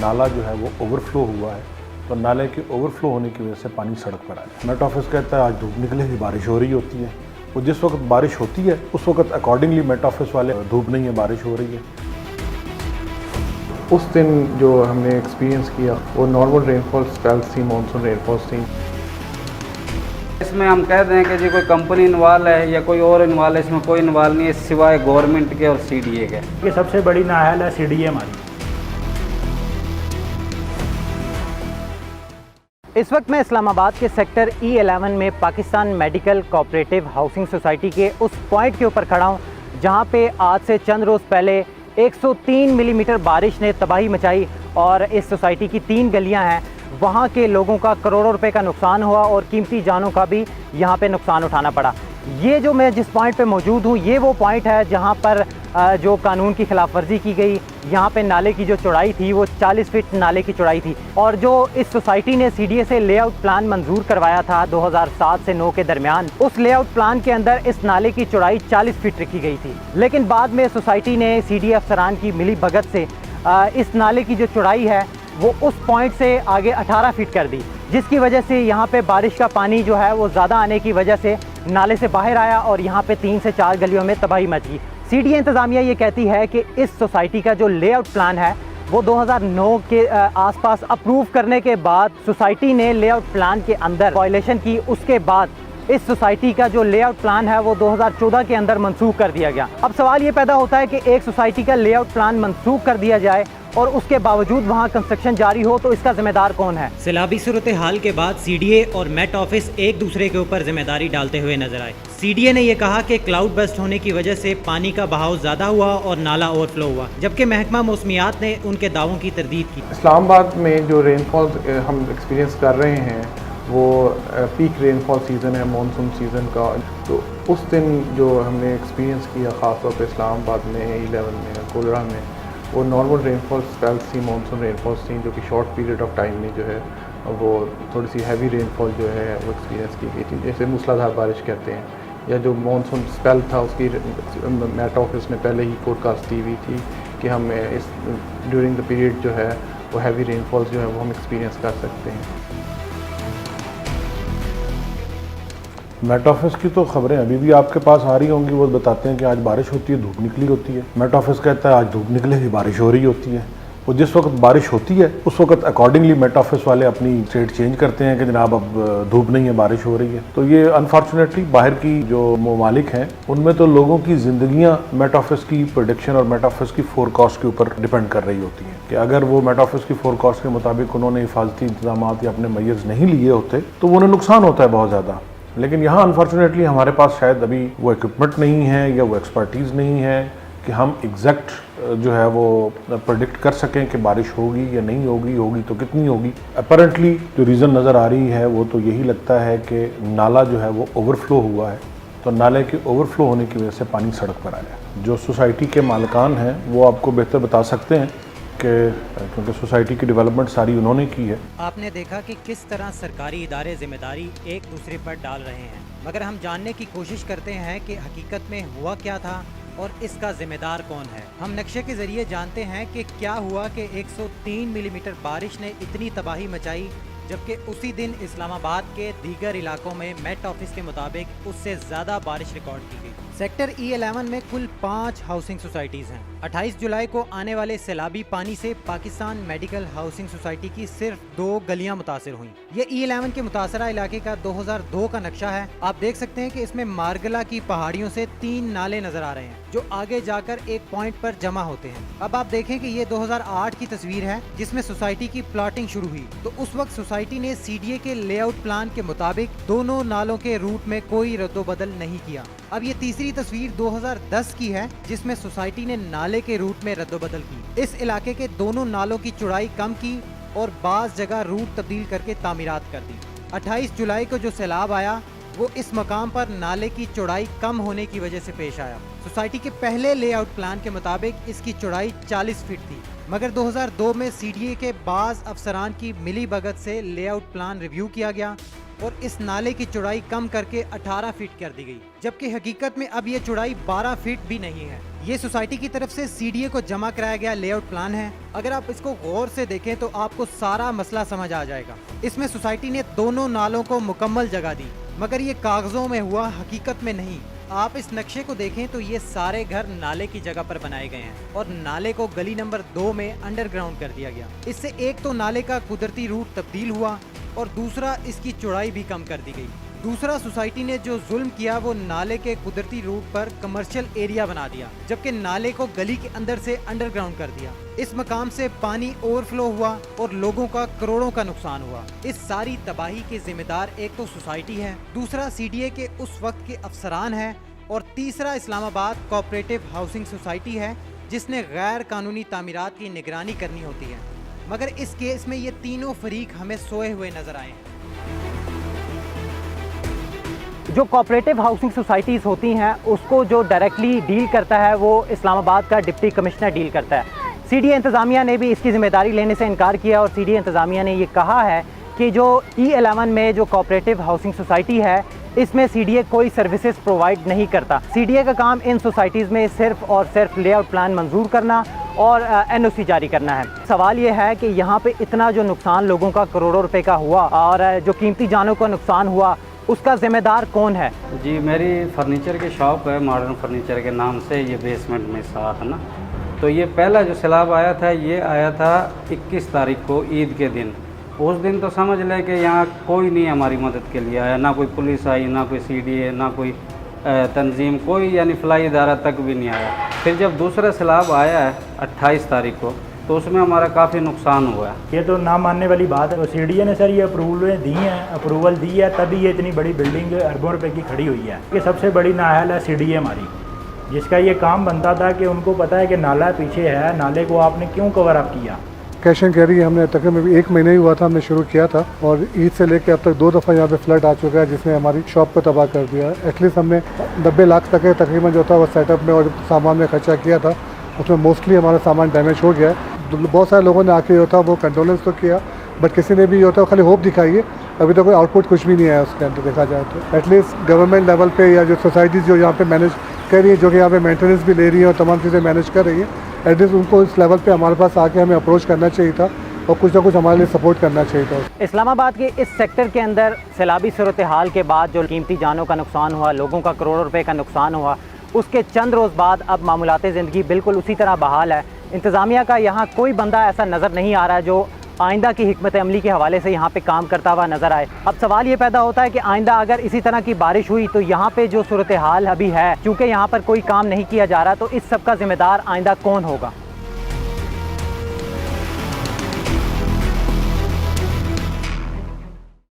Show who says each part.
Speaker 1: नाला जो है वो ओवरफ्लो हुआ है, तो नाले के ओवरफ्लो होने की वजह से पानी सड़क पर आया। मेट ऑफिस कहता है आज धूप निकलेगी, बारिश हो रही होती है। वो जिस वक्त बारिश होती है उस वक्त अकॉर्डिंगली मेट ऑफिस वाले धूप नहीं है, बारिश हो रही है।
Speaker 2: उस दिन जो हमने एक्सपीरियंस किया वो नॉर्मल रेनफॉल स्पेल्स थी, मानसून रेनफॉल्स थी।
Speaker 3: इसमें हम कह रहे हैं कि जी कोई कंपनी इन्वॉल्व है या कोई और इन्वॉल्व है, इसमें कोई इन्वॉल्व नहीं है सिवाय गवर्नमेंट के और सीडीए के।
Speaker 4: ये सबसे बड़ी नाअहल है सीडीए हमारी।
Speaker 5: इस वक्त मैं इस्लामाबाद के सेक्टर E11 में Pakistan medical cooperative housing society के उस पॉइंट के ऊपर खड़ा हूं जहां पे आज से चंद रोज़ पहले 103 मिलीमीटर बारिश ने तबाही मचाई और इस सोसाइटी की 3 गलियां हैं, वहां के लोगों का करोड़ों रुपए का नुकसान हुआ और कीमती जानों का भी यहां पे नुकसान उठाना पड़ा। ये जो मैं जिस पॉइंट पे मौजूद हूँ ये वो पॉइंट है जहां पर जो कानून की खिलाफ वर्जी की गई। यहाँ पे नाले की जो चौड़ाई थी वो 40 फीट नाले की चौड़ाई थी और जो इस सोसाइटी ने सीडीए से लेआउट प्लान मंजूर करवाया था 2007 से 9 के दरमियान, उस लेआउट प्लान के अंदर इस नाले की चौड़ाई 40 फीट रखी गई थी। लेकिन बाद में सोसाइटी ने सीडीए अफसरान की मिली भगत से इस नाले की जो चौड़ाई है वो उस पॉइंट से आगे 18 फीट कर दी, जिसकी वजह से यहाँ पे बारिश का पानी जो है वो ज़्यादा आने की वजह से नाले से बाहर आया और यहाँ पे 3 से 4 गलियों में तबाही मच गई। सीडीए इंतज़ामिया ये कहती है कि इस सोसाइटी का जो लेआउट प्लान है वो 2009 के आसपास अप्रूव करने के बाद सोसाइटी ने लेआउट प्लान के अंदर वायलेशन की। उसके बाद इस सोसाइटी का जो लेआउट प्लान है वो 2014 के अंदर मनसूख कर दिया गया। अब सवाल ये पैदा होता है कि एक सोसाइटी का लेआउट प्लान मनसूख कर दिया जाए और उसके बावजूद वहाँ कंस्ट्रक्शन जारी हो, तो इसका जिम्मेदार कौन है?
Speaker 6: सैलाबी सूरत हाल के बाद सीडीए और मेट ऑफिस एक दूसरे के ऊपर जिम्मेदारी डालते हुए नजर आए। सीडीए ने यह कहा कि क्लाउड बस्ट होने की वजह से पानी का बहाव ज्यादा हुआ और नाला ओवरफ्लो हुआ, जबकि महकमा मौसमियात ने उनके दावों की तरदीद की।
Speaker 2: इस्लामाबाद में जो रेनफॉल हम एक्सपीरियंस कर रहे हैं वो पीक रेनफॉल सीज़न है, मानसून सीज़न का। तो उस दिन जो हमने एक्सपीरियंस किया ख़ासतौर पर इस्लामाबाद में, E11 में, कोलरा में, वो नॉर्मल रेनफॉल स्पेल्स थी, मानसून रेनफॉल्स थी, जो कि शॉर्ट पीरियड ऑफ टाइम में जो है वो थोड़ी सी हैवी रेनफॉल जो है वो एक्सपीरियंस की गई थी, जैसे मूसलाधार बारिश कहते हैं। या जो मानसून स्पेल था उसकी मेट ऑफिस में पहले ही फोरकास्ट दी हुई थी कि हम इस ड्यूरिंग द पीरियड जो है वो हैवी रेनफॉल्स जो है वो हम एक्सपीरियंस कर सकते हैं।
Speaker 1: मेट ऑफिस की तो खबरें अभी भी आपके पास आ रही होंगी, वो बताते हैं कि आज बारिश होती है, धूप निकली होती है। मेट ऑफिस कहता है आज धूप निकलेगी, बारिश हो रही होती है। वो जिस वक्त बारिश होती है उस वक्त अकॉर्डिंगली मेट ऑफिस वाले अपनी स्टेट चेंज करते हैं कि जनाब अब धूप नहीं है, बारिश हो रही है। तो ये अनफॉर्चुनेटली बाहर की जो ममालिक हैं उनमें तो लोगों की ज़िंदगियाँ मेट ऑफिस की प्रोडिक्शन और मेट ऑफिस की फोरकास्ट के ऊपर डिपेंड कर रही होती हैं कि अगर वो मेट ऑफिस की फोरकास्ट के मुताबिक उन्होंने हिफाजती इंतजाम या अपने मैयर्स नहीं लिए होते तो वो उन्हें नुकसान होता है बहुत ज़्यादा। लेकिन यहाँ अनफॉर्चुनेटली हमारे पास शायद अभी वो इक्विपमेंट नहीं है या वो एक्सपर्टीज़ नहीं है कि हम एग्जैक्ट जो है वो प्रेडिक्ट कर सकें कि बारिश होगी या नहीं होगी, होगी तो कितनी होगी। अपरेंटली जो रीज़न नज़र आ रही है वो तो यही लगता है कि नाला जो है वो ओवरफ्लो हुआ है, तो नाले के ओवरफ्लो होने की वजह से पानी सड़क पर आया। जो सोसाइटी के मालिकान हैं वो आपको बेहतर बता सकते हैं क्योंकि सोसाइटी की डेवलपमेंट सारी उन्होंने की है।
Speaker 6: आपने देखा कि किस तरह सरकारी इदारे जिम्मेदारी एक दूसरे पर डाल रहे हैं, मगर हम जानने की कोशिश करते हैं कि हकीकत में हुआ क्या था और इसका जिम्मेदार कौन है। हम नक्शे के जरिए जानते हैं कि क्या हुआ कि 103 मिलीमीटर बारिश ने इतनी तबाही मचाई, जबकि उसी दिन इस्लामाबाद के दीगर इलाकों में मेट ऑफिस के मुताबिक उससे ज़्यादा बारिश रिकॉर्ड की गई। सेक्टर E11 में कुल 5 हाउसिंग सोसाइटीज़ हैं। 28 जुलाई को आने वाले सैलाबी पानी से पाकिस्तान मेडिकल हाउसिंग सोसाइटी की सिर्फ 2 गलियां मुतासर हुई। ये E11 के मुतासरा इलाके का 2002 का नक्शा है। आप देख सकते हैं कि इसमें मारगला की पहाड़ियों से 3 नाले नजर आ रहे हैं जो आगे जाकर एक पॉइंट पर जमा होते हैं। अब आप देखें कि ये 2008 की तस्वीर है जिसमें सोसाइटी की प्लॉटिंग शुरू हुई। तो उस वक्त सोसाइटी ने सीडीए के लेआउट प्लान के मुताबिक दोनों नालों के रूट में कोई रद्दोबदल नहीं किया। अब ये तीसरी तस्वीर 2010 की है जिसमें सोसाइटी ने नाले के रूट में रद्दोबदल की। इस इलाके के दोनों नालों की चौड़ाई कम की और बाज़ जगह रूट तब्दील करके तामीरात कर दी। 28 जुलाई को जो सैलाब आया वो इस मकाम पर नाले की चौड़ाई कम होने की वजह से पेश आया। सोसाइटी के पहले लेआउट प्लान के मुताबिक इसकी चौड़ाई 40 फीट थी, मगर 2002 में सीडीए के बाज़ अफसरान की मिली भगत से लेआउट प्लान रिव्यू किया गया और इस नाले की चौड़ाई कम करके 18 फीट कर दी गई, जबकि हकीकत में अब ये चौड़ाई 12 फीट भी नहीं है। ये सोसाइटी की तरफ से सीडीए को जमा कराया गया लेआउट प्लान है। अगर आप इसको गौर से देखें तो आपको सारा मसला समझ आ जाएगा। इसमें सोसाइटी ने दोनों नालों को मुकम्मल जगह दी, मगर ये कागजों में हुआ, हकीकत में नहीं। आप इस नक्शे को देखें तो ये सारे घर नाले की जगह पर बनाए गए हैं और नाले को गली नंबर 2 में अंडरग्राउंड कर दिया गया। इससे एक तो नाले का कुदरती रूट तब्दील हुआ और दूसरा इसकी चौड़ाई भी कम कर दी गई। दूसरा, सोसाइटी ने जो जुल्म किया वो नाले के कुदरती रूट पर कमर्शियल एरिया बना दिया, जबकि नाले को गली के अंदर से अंडरग्राउंड कर दिया। इस मकाम से पानी ओवरफ्लो हुआ और लोगों का करोड़ों का नुकसान हुआ। इस सारी तबाही के जिम्मेदार एक तो सोसाइटी है, दूसरा सीडीए के उस वक्त के अफसरान है और तीसरा इस्लामाबाद कोऑपरेटिव हाउसिंग सोसाइटी है, जिसने गैर कानूनी तामीरात की निगरानी करनी होती है। मगर इस केस में ये तीनों फरीक हमें सोए हुए नजर आए हैं।
Speaker 5: जो कोऑपरेटिव हाउसिंग सोसाइटीज़ होती हैं उसको जो डायरेक्टली डील करता है वो इस्लामाबाद का डिप्टी कमिश्नर डील करता है। सीडीए इंतज़ामिया ने भी इसकी ज़िम्मेदारी लेने से इनकार किया और सीडीए इंतज़ामिया ने ये कहा है कि जो E11 में जो कोऑपरेटिव हाउसिंग सोसाइटी है इसमें सीडीए कोई सर्विसेज प्रोवाइड नहीं करता। सीडीए का काम इन सोसाइटीज़ में सिर्फ और सिर्फ लेआउट प्लान मंजूर करना और एनओसी जारी करना है। सवाल ये है कि यहाँ पे इतना जो नुकसान लोगों का करोड़ों रुपए का हुआ और जो कीमती जानों का नुकसान हुआ उसका जिम्मेदार कौन है?
Speaker 3: जी, मेरी फर्नीचर की शॉप है, मॉडर्न फर्नीचर के नाम से, ये बेसमेंट में साथ है ना। तो ये पहला जो सैलाब आया था ये आया था 21 तारीख को, ईद के दिन। उस दिन तो समझ लें कि यहाँ कोई नहीं हमारी मदद के लिए आया, ना कोई पुलिस आई, ना कोई सीडीए, ना कोई तंजीम, कोई यानी फलाई इदारा तक भी नहीं आया। फिर जब दूसरा सैलाब आया है 28 तारीख को तो उसमें हमारा काफ़ी नुकसान हुआ है।
Speaker 4: ये तो ना मानने वाली बात है। तो सीडीए ने सर ये अप्रूवल दी है तभी ये इतनी बड़ी बिल्डिंग अरबों रुपए की खड़ी हुई है। ये सबसे बड़ी नाअहल है सीडीए हमारी, जिसका ये काम बनता था कि उनको पता है कि नाला पीछे है, नाले को आपने क्यों कवर अप किया।
Speaker 7: कैश एंड कैरी हमने तकरीबन 1 महीना ही हुआ था, हमने शुरू किया था और ईद से लेकर अब तक 2 दफ़ा यहाँ पे फ्लड आ चुका है जिसने हमारी शॉप को तबाह कर दिया। एटलीस्ट हमने 90 लाख तक तकरीबन जो था वो सेटअप में और सामान में खर्चा किया था, उसमें मोस्टली हमारा सामान डैमेज हो गया है। बहुत सारे लोगों ने आके होता वो कंडोलेंस तो किया, बट किसी ने भी होता खाली होप दिखाई है। अभी तो कोई आउटपुट कुछ भी नहीं आया उसके अंदर देखा जाए तो। एटलीस्ट गवर्नमेंट लेवल पे या जो सोसाइटीज़ जो यहाँ पे मैनेज कर रही है, जो कि यहाँ पे मेंटेनेंस भी ले रही है और तमाम चीज़ें मैनेज कर रही है, एटलीस्ट उनको इस लेवल पे हमारे पास आके हमें अप्रोच करना चाहिए था और कुछ ना कुछ हमारे लिए सपोर्ट करना चाहिए था।
Speaker 5: इस्लामाबाद के इस सेक्टर के अंदर सैलाबी सूरत हाल के बाद जो कीमती जानों का नुकसान हुआ, लोगों का करोड़ों रुपए का नुकसान हुआ, उसके चंद रोज़ बाद अब मामूलाते ज़िंदगी बिल्कुल उसी तरह बहाल है। इंतज़ामिया का यहाँ कोई बंदा ऐसा नज़र नहीं आ रहा है जो आइंदा की हिकमत अमली के हवाले से यहाँ पे काम करता हुआ नज़र आए। अब सवाल ये पैदा होता है कि आइंदा अगर इसी तरह की बारिश हुई तो यहाँ पे जो सूरत हाल अभी है, चूँकि यहाँ पर कोई काम नहीं किया जा रहा, तो इस सब का जिम्मेदार आइंदा कौन होगा?